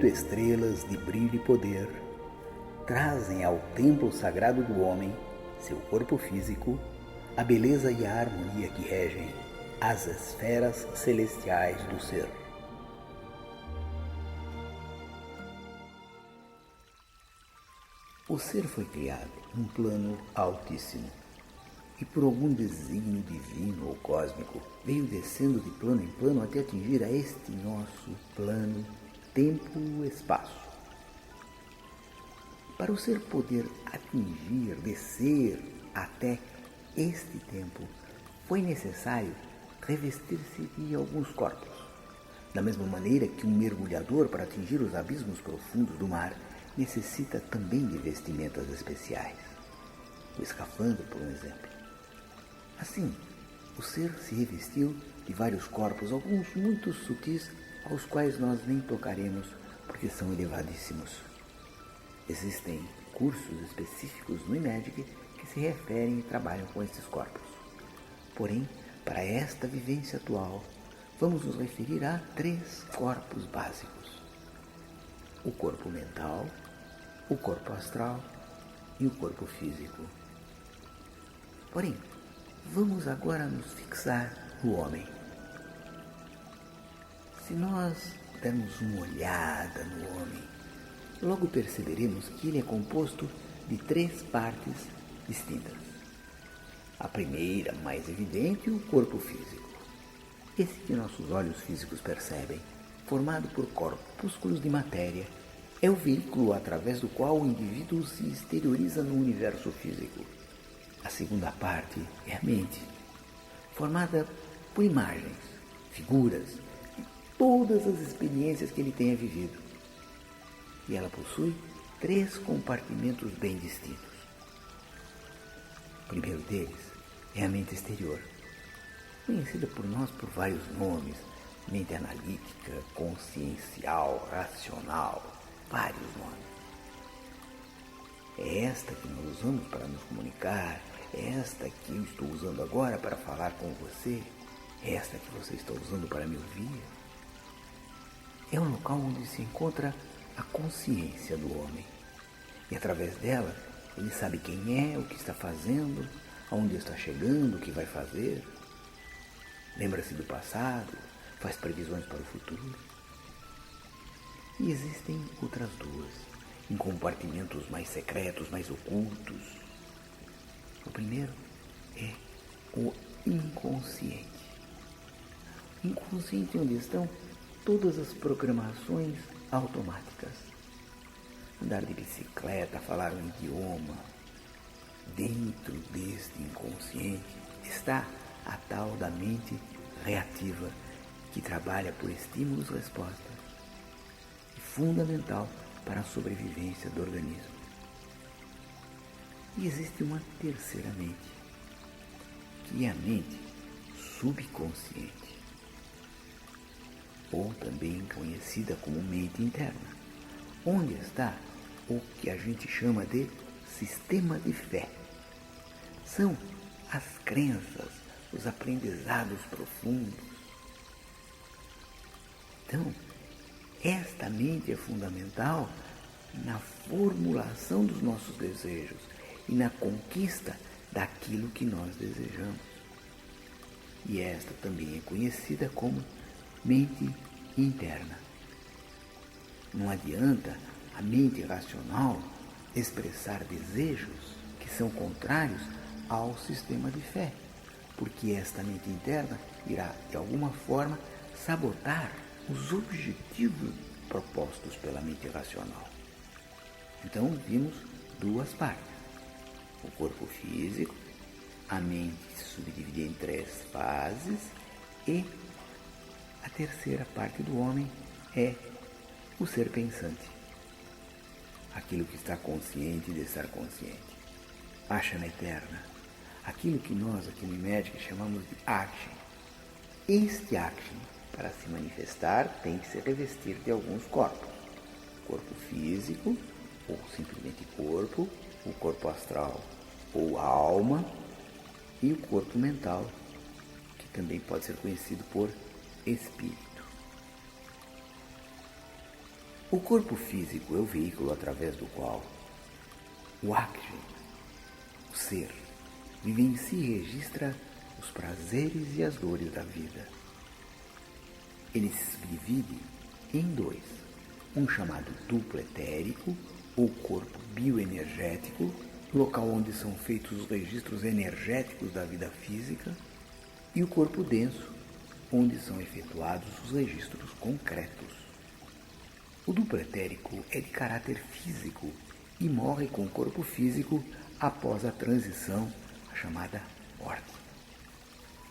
8 estrelas de brilho e poder trazem ao templo sagrado do homem, seu corpo físico, a beleza e a harmonia que regem as esferas celestiais do ser. O ser foi criado num plano altíssimo e por algum desígnio divino ou cósmico veio descendo de plano em plano até atingir a este nosso plano, tempo-espaço. Para o ser poder atingir, descer até este tempo, foi necessário revestir-se de alguns corpos. Da mesma maneira que um mergulhador, para atingir os abismos profundos do mar, necessita também de vestimentas especiais. O escafandro, por um exemplo. Assim, o ser se revestiu de vários corpos, alguns muito sutis, aos quais nós nem tocaremos, porque são elevadíssimos. Existem cursos específicos no iMagic que se referem e trabalham com esses corpos. Porém, para esta vivência atual, vamos nos referir a 3 corpos básicos: o corpo mental, o corpo astral e o corpo físico. Porém, vamos agora nos fixar no homem. Se nós dermos uma olhada no homem, logo perceberemos que ele é composto de 3 partes distintas. A primeira, mais evidente, o corpo físico. Esse que nossos olhos físicos percebem, formado por corpúsculos de matéria, é o veículo através do qual o indivíduo se exterioriza no universo físico. A segunda parte é a mente, formada por imagens, figuras e todas as experiências que ele tenha vivido. E ela possui 3 compartimentos bem distintos. O primeiro deles é a mente exterior, conhecida por nós por vários nomes: mente analítica, consciencial, racional, vários nomes. É esta que nós usamos para nos comunicar, é esta que eu estou usando agora para falar com você, é esta que você está usando para me ouvir. É um local onde se encontra a consciência do homem. E através dela, ele sabe quem é, o que está fazendo, aonde está chegando, o que vai fazer. Lembra-se do passado, faz previsões para o futuro. E existem outras 2, em compartimentos mais secretos, mais ocultos. O primeiro é o inconsciente. Inconsciente onde estão todas as programações automáticas. Andar de bicicleta, falar um idioma. Dentro deste inconsciente está a tal da mente reativa, que trabalha por estímulos-respostas e fundamental para a sobrevivência do organismo. E existe uma terceira mente, que é a mente subconsciente, ou também conhecida como mente interna, onde está o que a gente chama de sistema de fé. São as crenças, os aprendizados profundos. Então, esta mente é fundamental na formulação dos nossos desejos e na conquista daquilo que nós desejamos. E esta também é conhecida como mente interna. Não adianta a mente racional expressar desejos que são contrários ao sistema de fé, porque esta mente interna irá, de alguma forma, sabotar os objetivos propostos pela mente racional. Então, vimos 2 partes: o corpo físico, a mente se subdivide em 3 fases, e a terceira parte do homem é o ser pensante, aquilo que está consciente de estar consciente, a chama eterna, aquilo que nós aqui no iMagic chamamos de action. Este action, para se manifestar, tem que se revestir de alguns corpos: o corpo físico, ou simplesmente corpo, o corpo astral ou alma, e o corpo mental, que também pode ser conhecido por espírito. O corpo físico é o veículo através do qual o Akshi, o ser, vivencia e registra os prazeres e as dores da vida. Ele se divide em dois, um chamado duplo etérico, ou corpo bioenergético, local onde são feitos os registros energéticos da vida física, e o corpo denso, onde são efetuados os registros concretos. O duplo etérico é de caráter físico e morre com o corpo físico após a transição, a chamada morte.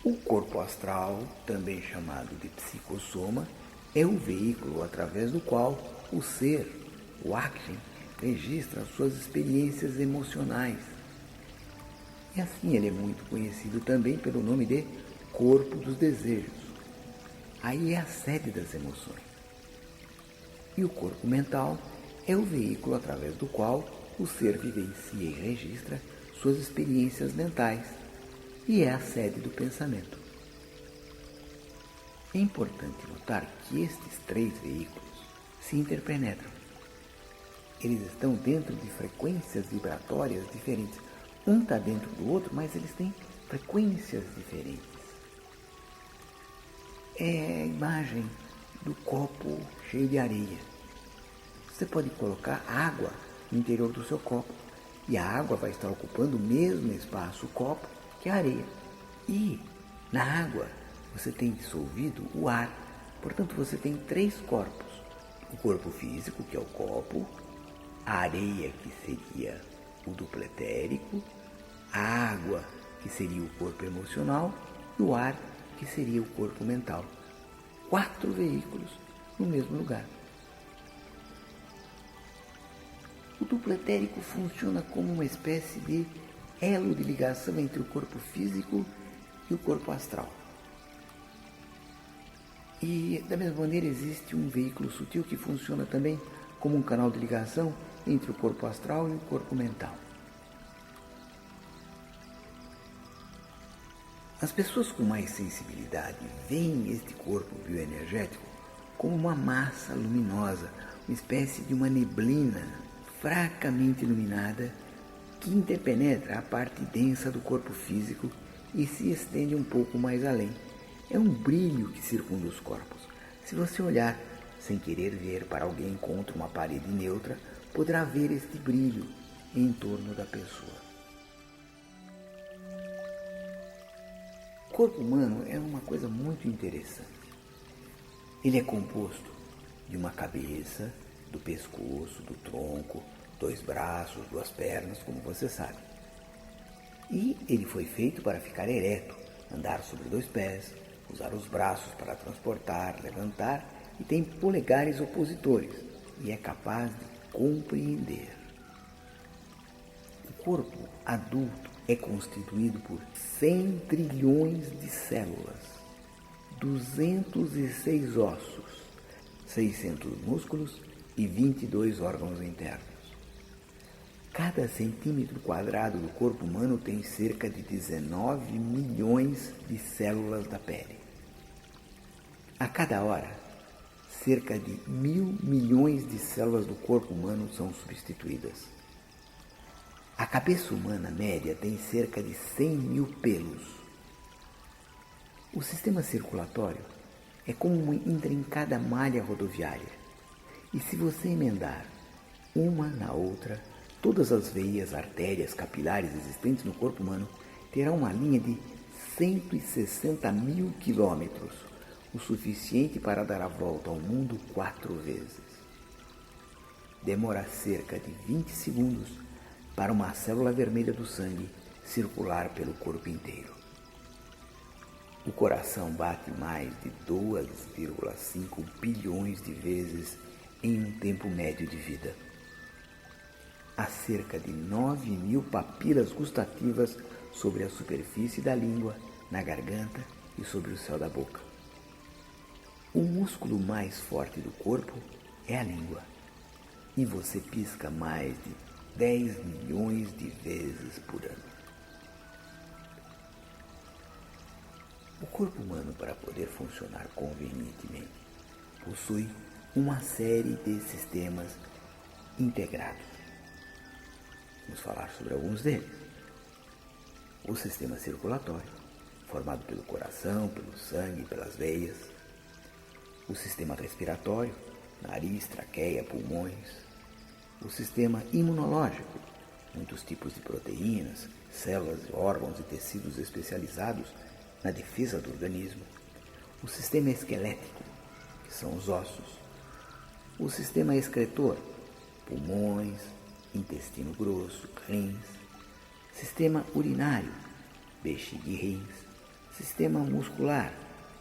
O corpo astral, também chamado de psicossoma, é o veículo através do qual o ser, o Akshi, registra suas experiências emocionais. E assim ele é muito conhecido também pelo nome de corpo dos desejos. Aí é a sede das emoções. E o corpo mental é o veículo através do qual o ser vivencia e registra suas experiências mentais e é a sede do pensamento. É importante notar que estes três veículos se interpenetram. Eles estão dentro de frequências vibratórias diferentes. Um está dentro do outro, mas eles têm frequências diferentes. É a imagem do copo cheio de areia. Você pode colocar água no interior do seu copo e a água vai estar ocupando o mesmo espaço, o copo, que a areia. E na água você tem dissolvido o ar. Portanto, você tem três corpos. O corpo físico, que é o copo, a areia, que seria o duplo etérico, a água, que seria o corpo emocional, e o ar, que seria o corpo mental. 4 veículos no mesmo lugar. O duplo etérico funciona como uma espécie de elo de ligação entre o corpo físico e o corpo astral. E da mesma maneira existe um veículo sutil que funciona também como um canal de ligação entre o corpo astral e o corpo mental. As pessoas com mais sensibilidade veem este corpo bioenergético como uma massa luminosa, uma espécie de uma neblina fracamente iluminada que interpenetra a parte densa do corpo físico e se estende um pouco mais além. É um brilho que circunda os corpos. Se você olhar sem querer ver para alguém contra uma parede neutra, poderá ver este brilho em torno da pessoa. O corpo humano é uma coisa muito interessante. Ele é composto de uma cabeça, do pescoço, do tronco, 2 braços, 2 pernas, como você sabe. E ele foi feito para ficar ereto, andar sobre 2 pés, usar os braços para transportar, levantar, e tem polegares opositores e é capaz de compreender. O corpo adulto é constituído por 100 trilhões de células, 206 ossos, 600 músculos e 22 órgãos internos. Cada centímetro quadrado do corpo humano tem cerca de 19 milhões de células da pele. A cada hora, cerca de 1.000 milhões de células do corpo humano são substituídas. A cabeça humana média tem cerca de 100 mil pelos. O sistema circulatório é como uma intrincada malha rodoviária. E se você emendar uma na outra, todas as veias, artérias, capilares existentes no corpo humano terão uma linha de 160 mil quilômetros, o suficiente para dar a volta ao mundo 4 vezes. Demora cerca de 20 segundos para uma célula vermelha do sangue circular pelo corpo inteiro. O coração bate mais de 2,5 bilhões de vezes em um tempo médio de vida. Há cerca de 9.000 papilas gustativas sobre a superfície da língua, na garganta e sobre o céu da boca. O músculo mais forte do corpo é a língua, e você pisca mais de 10 milhões de vezes por ano. O corpo humano, para poder funcionar convenientemente, possui uma série de sistemas integrados. Vamos falar sobre alguns deles. O sistema circulatório, formado pelo coração, pelo sangue, pelas veias. O sistema respiratório, nariz, traqueia, pulmões. O sistema imunológico, muitos tipos de proteínas, células, órgãos e tecidos especializados na defesa do organismo. O sistema esquelético, que são os ossos. O sistema excretor, pulmões, intestino grosso, rins. Sistema urinário, bexiga e rins. Sistema muscular,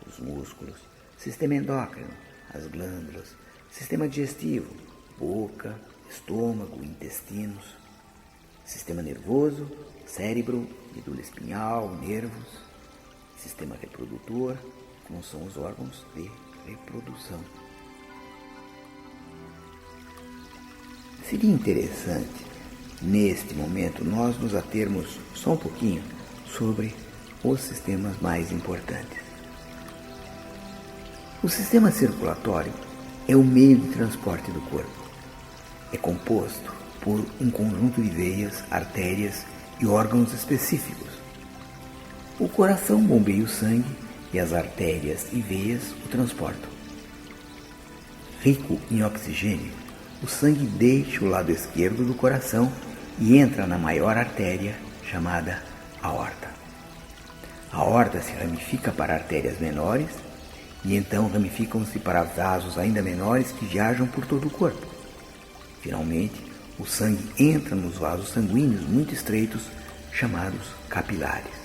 os músculos. Sistema endócrino, as glândulas. Sistema digestivo, boca, estômago, intestinos. Sistema nervoso, cérebro, medula espinhal, nervos. Sistema reprodutor, como são os órgãos de reprodução. Seria interessante, neste momento, nós nos atermos só um pouquinho sobre os sistemas mais importantes. O sistema circulatório é o meio de transporte do corpo. É composto por um conjunto de veias, artérias e órgãos específicos. O coração bombeia o sangue e as artérias e veias o transportam. Rico em oxigênio, o sangue deixa o lado esquerdo do coração e entra na maior artéria, chamada aorta. A aorta se ramifica para artérias menores e então ramificam-se para vasos ainda menores que viajam por todo o corpo. Finalmente, o sangue entra nos vasos sanguíneos muito estreitos, chamados capilares.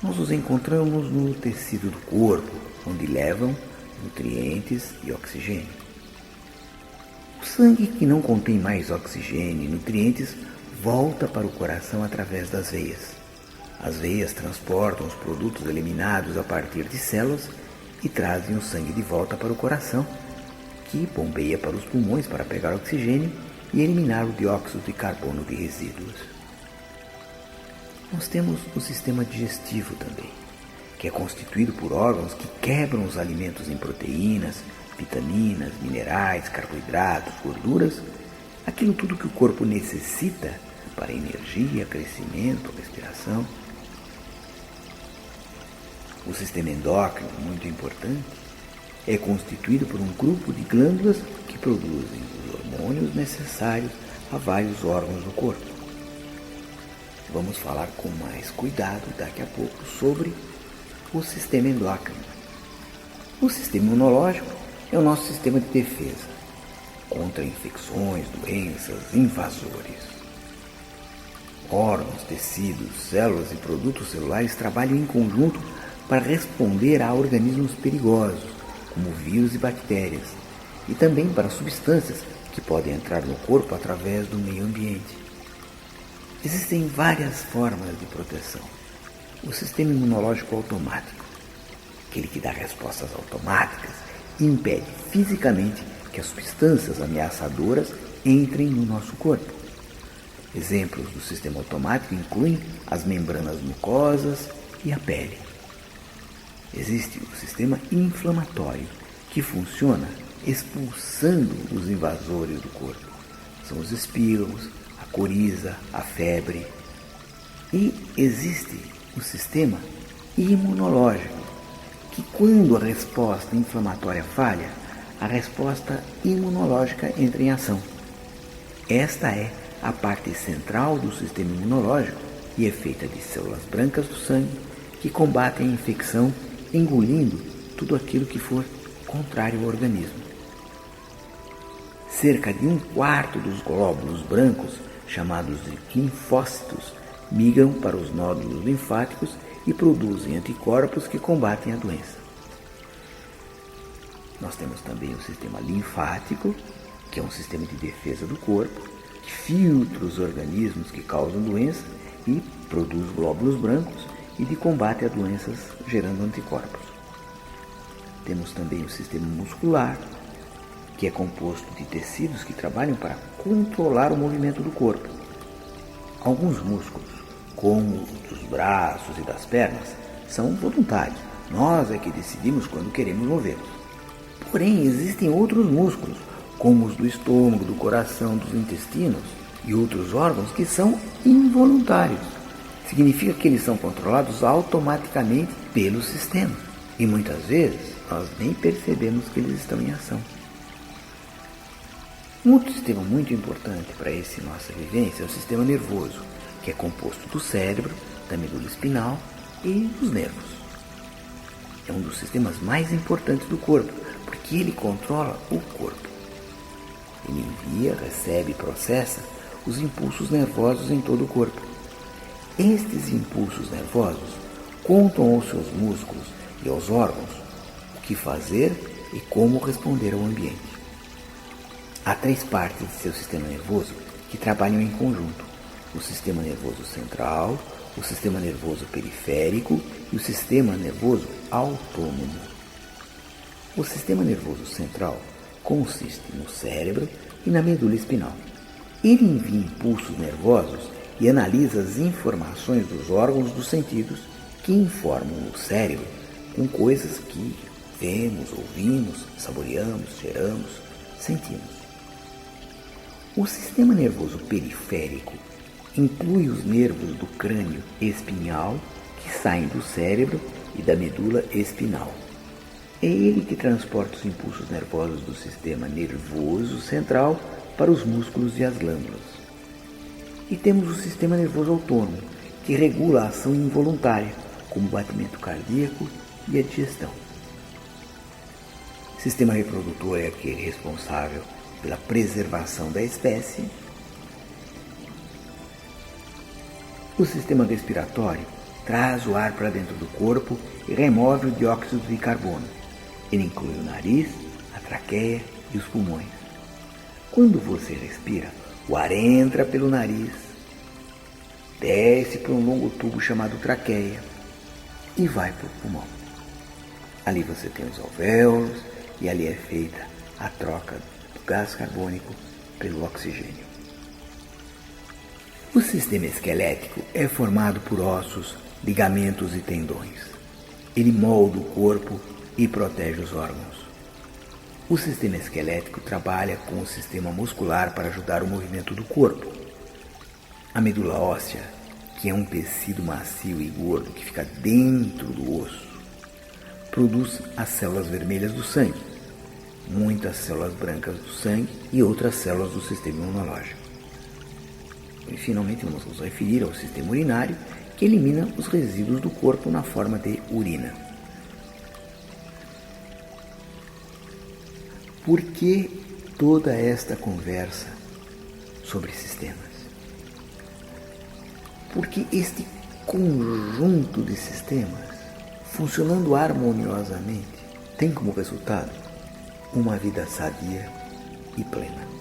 Nós os encontramos no tecido do corpo, onde levam nutrientes e oxigênio. O sangue que não contém mais oxigênio e nutrientes volta para o coração através das veias. As veias transportam os produtos eliminados a partir de células e trazem o sangue de volta para o coração, que bombeia para os pulmões para pegar oxigênio e eliminar o dióxido de carbono de resíduos. Nós temos o sistema digestivo também, que é constituído por órgãos que quebram os alimentos em proteínas, vitaminas, minerais, carboidratos, gorduras, aquilo tudo que o corpo necessita para energia, crescimento, respiração. O sistema endócrino, muito importante, é constituído por um grupo de glândulas que produzem os hormônios necessários a vários órgãos do corpo. Vamos falar com mais cuidado daqui a pouco sobre o sistema endócrino. O sistema imunológico é o nosso sistema de defesa contra infecções, doenças, invasores. Órgãos, tecidos, células e produtos celulares trabalham em conjunto para responder a organismos perigosos, como vírus e bactérias, e também para substâncias que podem entrar no corpo através do meio ambiente. Existem várias formas de proteção. O sistema imunológico automático, aquele que dá respostas automáticas e impede fisicamente que as substâncias ameaçadoras entrem no nosso corpo. Exemplos do sistema automático incluem as membranas mucosas e a pele. Existe o sistema inflamatório, que funciona expulsando os invasores do corpo. São os espirros, a coriza, a febre. E existe o sistema imunológico, que quando a resposta inflamatória falha, a resposta imunológica entra em ação. Esta é a parte central do sistema imunológico e é feita de células brancas do sangue que combatem a infecção engolindo tudo aquilo que for contrário ao organismo. Cerca de 1/4 dos glóbulos brancos, chamados de linfócitos, migram para os nódulos linfáticos e produzem anticorpos que combatem a doença. Nós temos também o sistema linfático, que é um sistema de defesa do corpo, que filtra os organismos que causam doença e produz glóbulos brancos e de combate a doenças gerando anticorpos. Temos também o sistema muscular, que é composto de tecidos que trabalham para controlar o movimento do corpo. Alguns músculos, como os dos braços e das pernas, são voluntários. Nós é que decidimos quando queremos movê-los. Porém, existem outros músculos, como os do estômago, do coração, dos intestinos e outros órgãos que são involuntários. Significa que eles são controlados automaticamente pelo sistema. E muitas vezes nós nem percebemos que eles estão em ação. Um outro sistema muito importante para essa nossa vivência é o sistema nervoso, que é composto do cérebro, da medula espinal e dos nervos. É um dos sistemas mais importantes do corpo, porque ele controla o corpo. Ele envia, recebe e processa os impulsos nervosos em todo o corpo. Estes impulsos nervosos contam aos seus músculos e aos órgãos o que fazer e como responder ao ambiente. Há 3 partes de seu sistema nervoso que trabalham em conjunto: o sistema nervoso central, o sistema nervoso periférico e o sistema nervoso autônomo. O sistema nervoso central consiste no cérebro e na medula espinal. Ele envia impulsos nervosos e analisa as informações dos órgãos dos sentidos que informam o cérebro com coisas que vemos, ouvimos, saboreamos, cheiramos, sentimos. O sistema nervoso periférico inclui os nervos do crânio espinhal que saem do cérebro e da medula espinal. É ele que transporta os impulsos nervosos do sistema nervoso central para os músculos e as glândulas. E temos o sistema nervoso autônomo, que regula a ação involuntária, como o batimento cardíaco e a digestão. O sistema reprodutor é aquele responsável pela preservação da espécie. O sistema respiratório traz o ar para dentro do corpo e remove o dióxido de carbono. Ele inclui o nariz, a traqueia e os pulmões. Quando você respira, o ar entra pelo nariz, desce por um longo tubo chamado traqueia e vai para o pulmão. Ali você tem os alvéolos e ali é feita a troca do gás carbônico pelo oxigênio. O sistema esquelético é formado por ossos, ligamentos e tendões. Ele molda o corpo e protege os órgãos. O sistema esquelético trabalha com o sistema muscular para ajudar o movimento do corpo. A medula óssea, que é um tecido macio e gordo que fica dentro do osso, produz as células vermelhas do sangue, muitas células brancas do sangue e outras células do sistema imunológico. E finalmente vamos nos referir ao sistema urinário, que elimina os resíduos do corpo na forma de urina. Por que toda esta conversa sobre sistemas? Porque este conjunto de sistemas, funcionando harmoniosamente, tem como resultado uma vida sadia e plena.